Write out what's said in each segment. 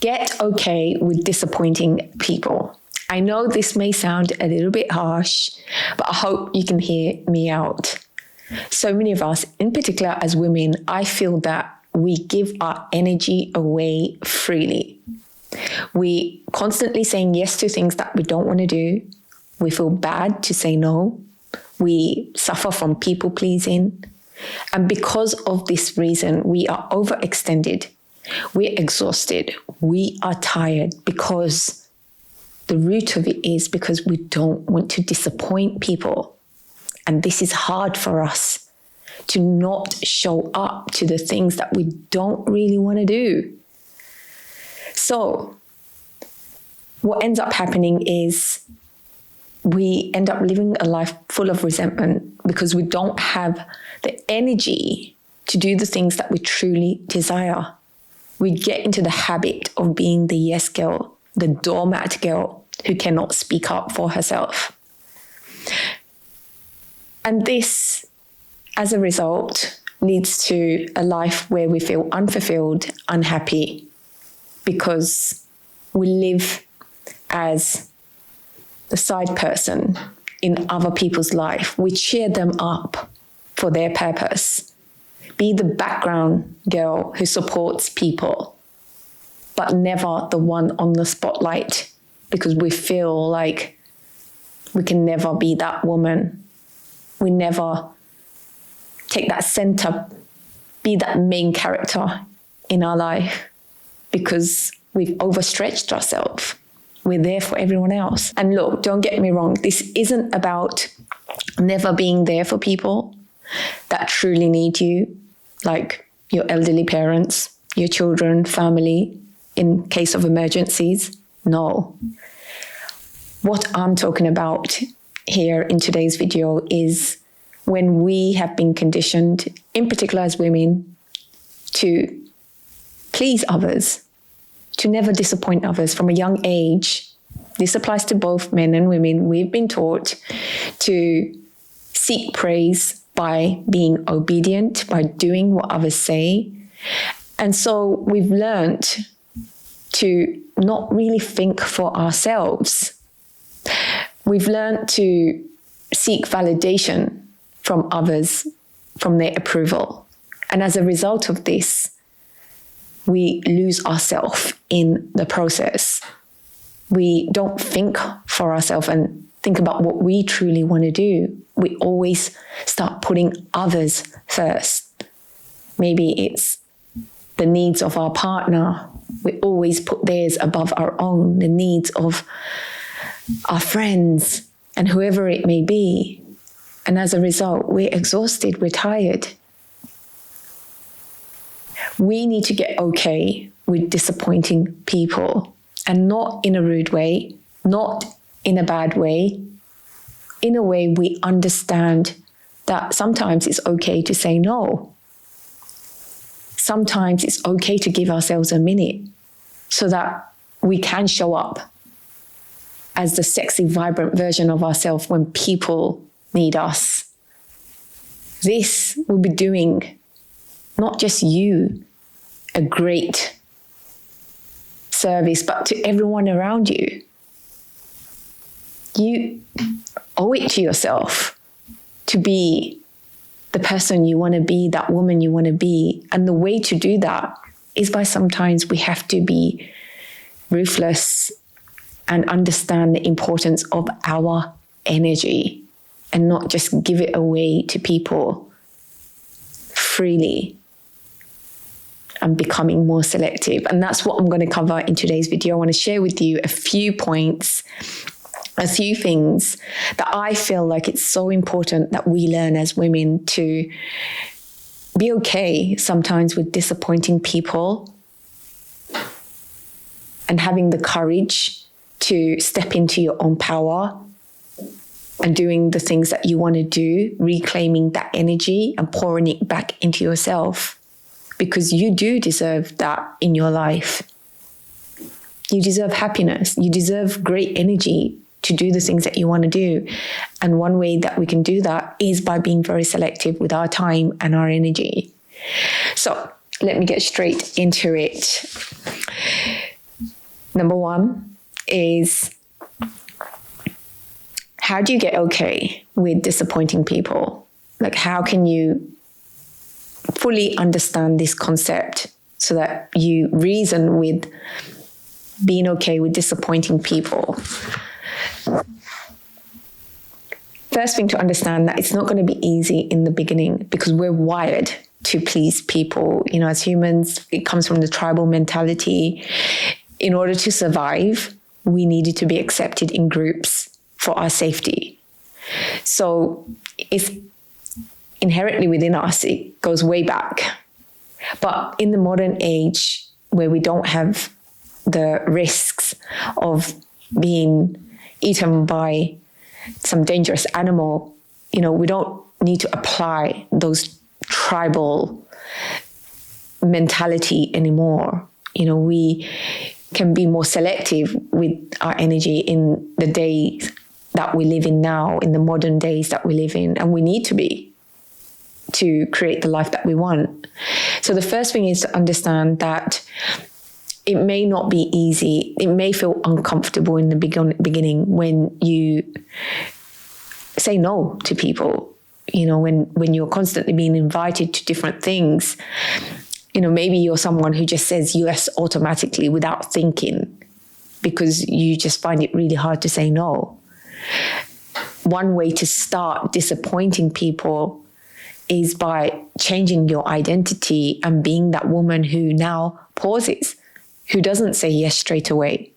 Get okay with disappointing people. I know this may sound a little bit harsh, but I hope you can hear me out. So many of us, in particular as women, I feel that we give our energy away freely. We constantly saying yes to things that we don't want to do. We feel bad to say no. We suffer from people pleasing. And because of this reason, we are overextended. We're exhausted. We are tired because the root of it is because we don't want to disappoint people. And this is hard for us to not show up to the things that we don't really want to do. So what ends up happening is we end up living a life full of resentment because we don't have the energy to do the things that we truly desire. We get into the habit of being the yes girl, the doormat girl who cannot speak up for herself. And this, as a result, leads to a life where we feel unfulfilled, unhappy, because we live as the side person in other people's life. We cheer them up for their purpose. Be the background girl who supports people, but never the one on the spotlight, because we feel like we can never be that woman. We never take that center, be that main character in our life, because we've overstretched ourselves. We're there for everyone else. And look, don't get me wrong. This isn't about never being there for people that truly need you, like your elderly parents, your children, family, in case of emergencies. No. What I'm talking about here in today's video is when we have been conditioned, in particular as women, to please others, to never disappoint others from a young age. This applies to both men and women. We've been taught to seek praise by being obedient, by doing what others say. And so we've learned to not really think for ourselves. We've learned to seek validation from others, from their approval. And as a result of this, we lose ourselves in the process. We don't think for ourselves and think about what we truly want to do. We always start putting others first. Maybe it's the needs of our partner. We always put theirs above our own, the needs of our friends and whoever it may be. And as a result, we're exhausted, we're tired. We need to get okay with disappointing people, and not in a rude way, not in a bad way, in a way we understand that sometimes it's okay to say no. Sometimes it's okay to give ourselves a minute so that we can show up as the sexy, vibrant version of ourselves when people need us. This will be doing not just you a great service, but to everyone around you. You owe it to yourself to be the person you want to be, that woman you want to be. And the way to do that is by sometimes we have to be ruthless and understand the importance of our energy and not just give it away to people freely. And becoming more selective. And that's what I'm going to cover in today's video. I want to share with you a few points, a few things that I feel like it's so important that we learn as women to be okay sometimes with disappointing people and having the courage to step into your own power and doing the things that you want to do, reclaiming that energy and pouring it back into yourself. Because you do deserve that in your life. You deserve happiness. You deserve great energy to do the things that you want to do. And one way that we can do that is by being very selective with our time and our energy. So let me get straight into it. Number one is, how do you get okay with disappointing people? Like, how can you fully understand this concept so that you reason with being okay with disappointing people? First thing to understand that it's not going to be easy in the beginning because we're wired to please people. You know, as humans, it comes from the tribal mentality. In order to survive, we needed to be accepted in groups for our safety. So it's inherently within us, it goes way back. But in the modern age, where we don't have the risks of being eaten by some dangerous animal, you know, we don't need to apply those tribal mentality anymore. You know, we can be more selective with our energy in the days that we live in now, in the modern days that we live in, and we need to be, to create the life that we want. So the first thing is to understand that it may not be easy. It may feel uncomfortable in the beginning when you say no to people. You know, when you're constantly being invited to different things, you know, maybe you're someone who just says yes automatically without thinking because you just find it really hard to say no. One way to start disappointing people is by changing your identity and being that woman who now pauses, who doesn't say yes straight away.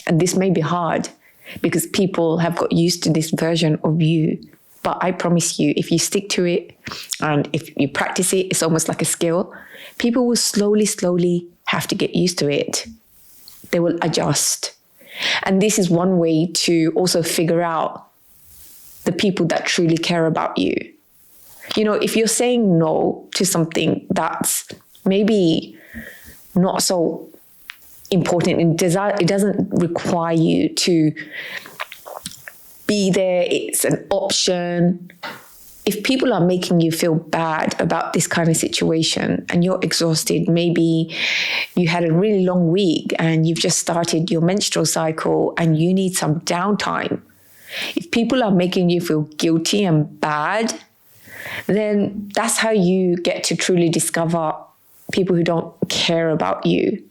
And this may be hard because people have got used to this version of you. But I promise you, if you stick to it and if you practice it, it's almost like a skill. People will slowly have to get used to it. They will adjust. And this is one way to also figure out the people that truly care about you. You know, if you're saying no to something that's maybe not so important, it doesn't require you to be there, it's an option. If people are making you feel bad about this kind of situation and you're exhausted, maybe you had a really long week and you've just started your menstrual cycle and you need some downtime. If people are making you feel guilty and bad, then that's how you get to truly discover people who don't care about you.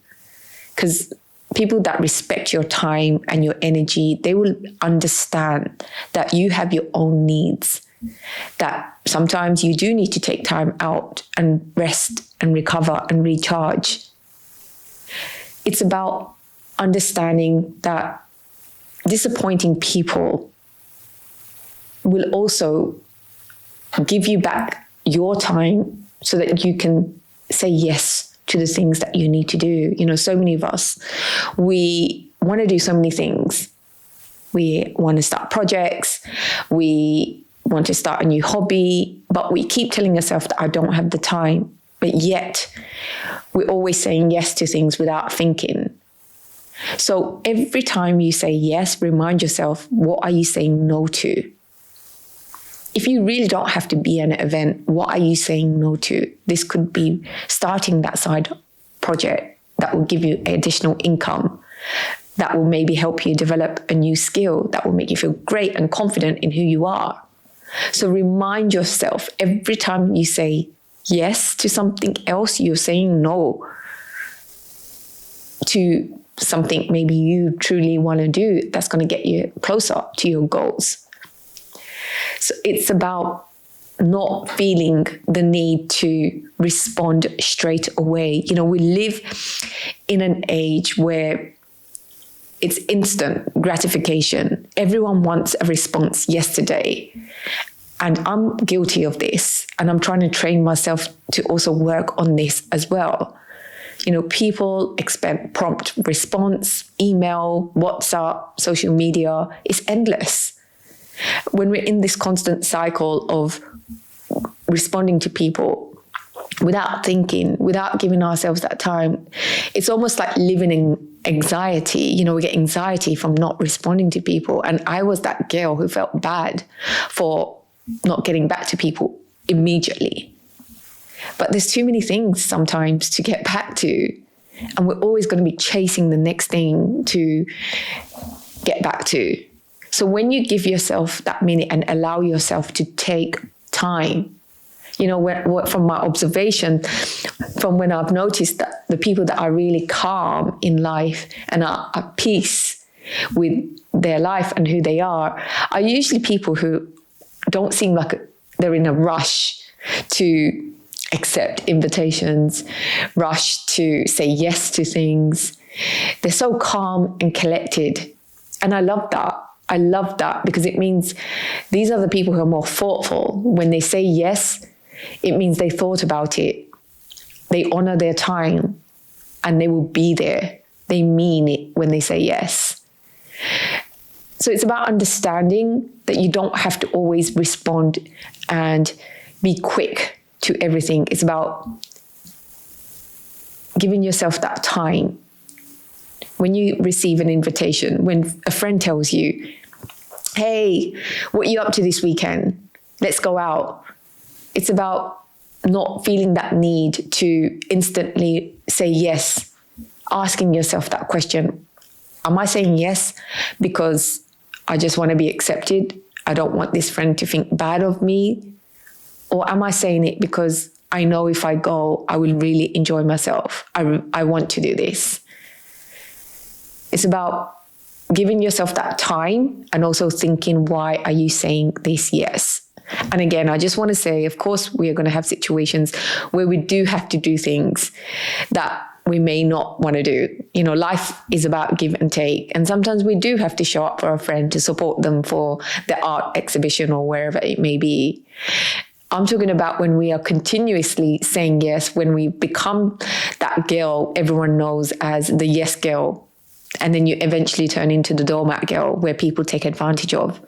Because people that respect your time and your energy, they will understand that you have your own needs, that sometimes you do need to take time out and rest and recover and recharge. It's about understanding that disappointing people will also give you back your time so that you can say yes to the things that you need to do. You know, so many of us, we want to do so many things. We want to start projects. We want to start a new hobby, but we keep telling ourselves that I don't have the time. But yet we're always saying yes to things without thinking. So every time you say yes, remind yourself, what are you saying no to? If you really don't have to be at an event, what are you saying no to? This could be starting that side project that will give you additional income, that will maybe help you develop a new skill, that will make you feel great and confident in who you are. So remind yourself every time you say yes to something else, you're saying no to something maybe you truly want to do that's going to get you closer to your goals. So it's about not feeling the need to respond straight away. You know, we live in an age where it's instant gratification. Everyone wants a response yesterday. And I'm guilty of this. And I'm trying to train myself to also work on this as well. You know, people expect prompt response, email, WhatsApp, social media. It's endless. When we're in this constant cycle of responding to people without thinking, without giving ourselves that time, it's almost like living in anxiety. You know, we get anxiety from not responding to people. And I was that girl who felt bad for not getting back to people immediately. But there's too many things sometimes to get back to. And we're always going to be chasing the next thing to get back to. So when you give yourself that minute and allow yourself to take time, you know, from my observation, from when I've noticed that the people that are really calm in life and are at peace with their life and who they are usually people who don't seem like they're in a rush to accept invitations, rush to say yes to things. They're so calm and collected. And I love that. I love that because it means these are the people who are more thoughtful. When they say yes, it means they thought about it. They honor their time and they will be there. They mean it when they say yes. So it's about understanding that you don't have to always respond and be quick to everything. It's about giving yourself that time. When you receive an invitation, when a friend tells you, hey, what are you up to this weekend? Let's go out. It's about not feeling that need to instantly say yes, asking yourself that question. Am I saying yes because I just want to be accepted? I don't want this friend to think bad of me. Or am I saying it because I know if I go, I will really enjoy myself. I want to do this. It's about giving yourself that time and also thinking, why are you saying this yes? And again, I just want to say, of course, we are going to have situations where we do have to do things that we may not want to do. You know, life is about give and take. And sometimes we do have to show up for a friend to support them for the art exhibition or wherever it may be. I'm talking about when we are continuously saying yes, when we become that girl everyone knows as the yes girl. And then you eventually turn into the doormat girl where people take advantage of.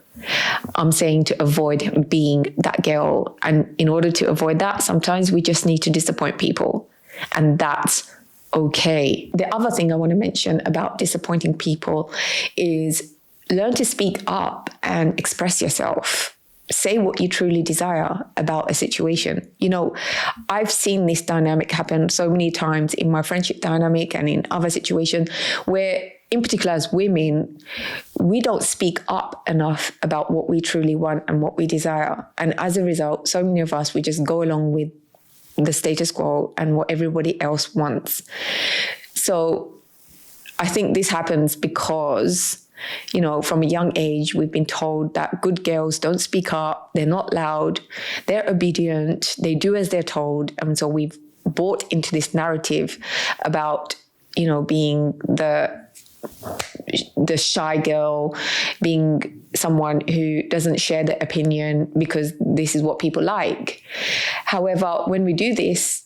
I'm saying to avoid being that girl. And in order to avoid that, sometimes we just need to disappoint people. And that's okay. The other thing I want to mention about disappointing people is learn to speak up and express yourself. Say what you truly desire about a situation. You know, I've seen this dynamic happen so many times in my friendship dynamic and in other situations where, in particular as women, we don't speak up enough about what we truly want and what we desire. And as a result, so many of us, we just go along with the status quo and what everybody else wants. So I think this happens because, you know, from a young age, we've been told that good girls don't speak up, they're not loud, they're obedient, they do as they're told. And so we've bought into this narrative about, you know, being the shy girl, being someone who doesn't share their opinion because this is what people like. However, when we do this,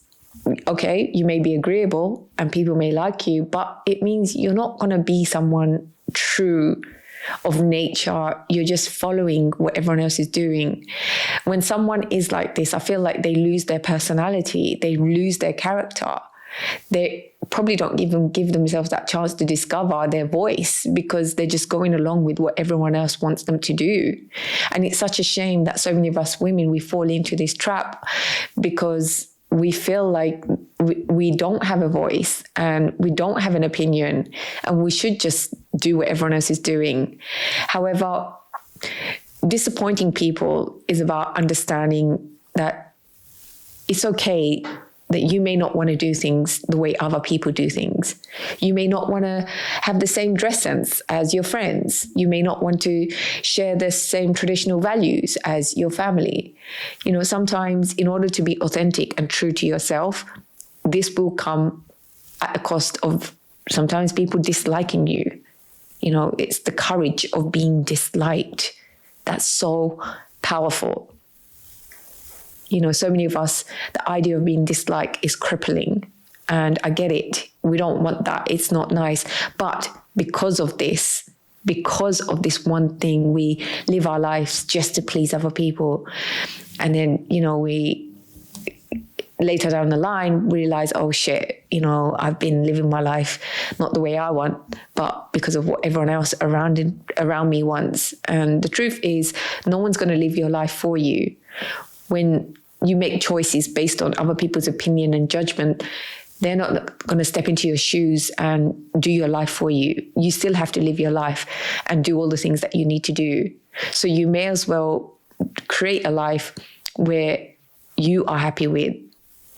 okay, you may be agreeable and people may like you, but it means you're not going to be someone true of nature. You're just following what everyone else is doing. When someone is like this, I feel like they lose their personality, they lose their character. They probably don't even give themselves that chance to discover their voice because they're just going along with what everyone else wants them to do. And it's such a shame that so many of us women, we fall into this trap because we feel like we don't have a voice and we don't have an opinion and we should just do what everyone else is doing. However, disappointing people is about understanding that it's okay that you may not want to do things the way other people do things. You may not want to have the same dress sense as your friends. You may not want to share the same traditional values as your family. You know, sometimes in order to be authentic and true to yourself, this will come at a cost of sometimes people disliking you. You know, it's the courage of being disliked that's so powerful. You know, so many of us, the idea of being disliked is crippling. And I get it. We don't want that. It's not nice. But because of this one thing, we live our lives just to please other people. And then, you know, we later down the line realize, oh shit, you know, I've been living my life not the way I want, but because of what everyone else around me wants. And the truth is, no one's going to live your life for you. When you make choices based on other people's opinion and judgment, They're not going to step into your shoes and do your life for you. You still have to live your life and do all the things that you need to do. So you may as well create a life where you are happy with,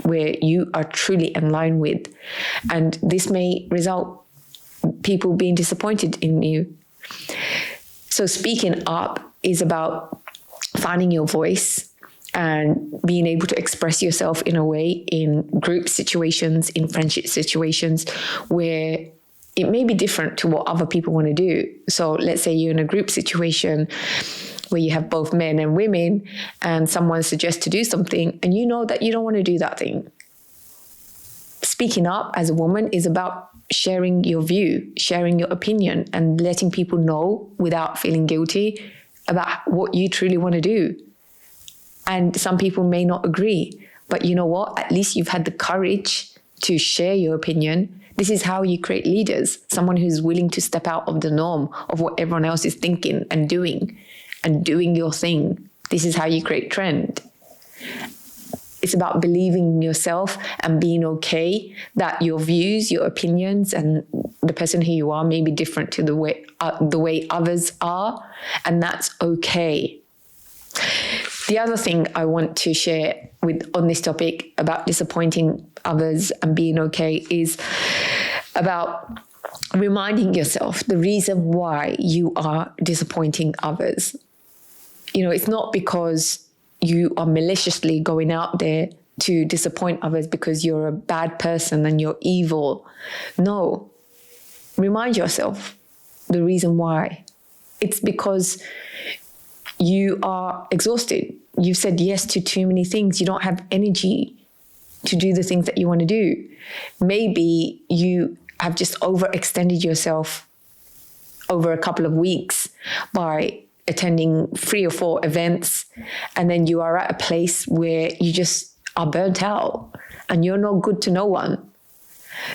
where you are truly in line with. And this may result people being disappointed in you. So speaking up is about finding your voice and being able to express yourself in a way in group situations, in friendship situations where it may be different to what other people want to do. So let's say you're in a group situation where you have both men and women and someone suggests to do something and you know that you don't want to do that thing. Speaking up as a woman is about sharing your view, sharing your opinion and letting people know without feeling guilty about what you truly want to do. And some people may not agree, but you know what? At least you've had the courage to share your opinion. This is how you create leaders, someone who's willing to step out of the norm of what everyone else is thinking and doing your thing. This is how you create trend. It's about believing in yourself and being okay that your views, your opinions, and the person who you are may be different to the way others are, and that's okay. The other thing I want to share on this topic about disappointing others and being okay is about reminding yourself the reason why you are disappointing others. You know, it's not because you are maliciously going out there to disappoint others because you're a bad person and you're evil. No. Remind yourself the reason why. It's because you are exhausted. You've said yes to too many things. You don't have energy to do the things that you want to do. Maybe you have just overextended yourself over a couple of weeks by attending 3 or 4 events, and then you are at a place where you just are burnt out and you're not good to no one.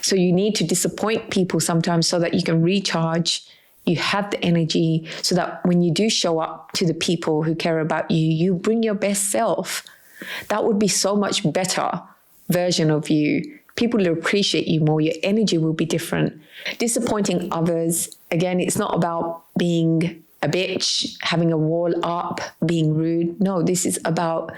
So you need to disappoint people sometimes so that you can recharge. You have the energy so that when you do show up to the people who care about you, you bring your best self. That would be so much better version of you. People will appreciate you more. Your energy will be different. Disappointing others, again, it's not about being a bitch, having a wall up, being rude. No, this is about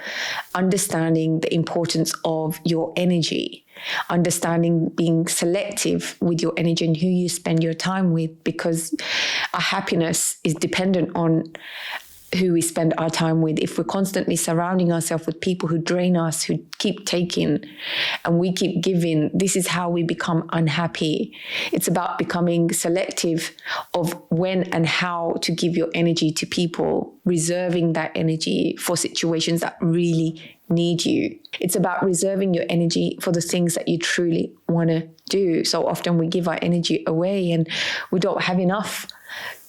understanding the importance of your energy, understanding being selective with your energy and who you spend your time with, because our happiness is dependent on who we spend our time with. If we're constantly surrounding ourselves with people who drain us, who keep taking and we keep giving, this is how we become unhappy. It's about becoming selective of when and how to give your energy to people, reserving that energy for situations that really need you. It's about reserving your energy for the things that you truly want to do. So often we give our energy away and we don't have enough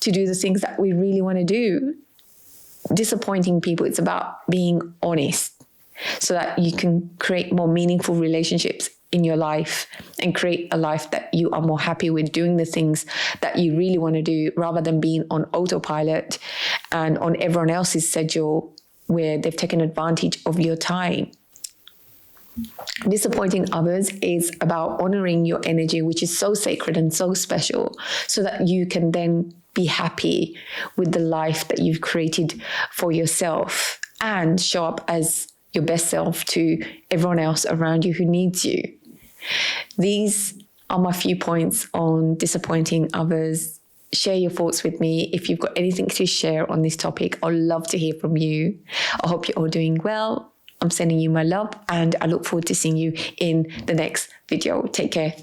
to do the things that we really want to do. Disappointing people, it's about being honest so that you can create more meaningful relationships in your life and create a life that you are more happy with, doing the things that you really want to do rather than being on autopilot and on everyone else's schedule where they've taken advantage of your time. Disappointing others is about honoring your energy, which is so sacred and so special, so that you can then be happy with the life that you've created for yourself and show up as your best self to everyone else around you who needs you. These are my few points on disappointing others. Share your thoughts with me. If you've got anything to share on this topic, I'd love to hear from you. I hope you're all doing well. I'm sending you my love and I look forward to seeing you in the next video. Take care.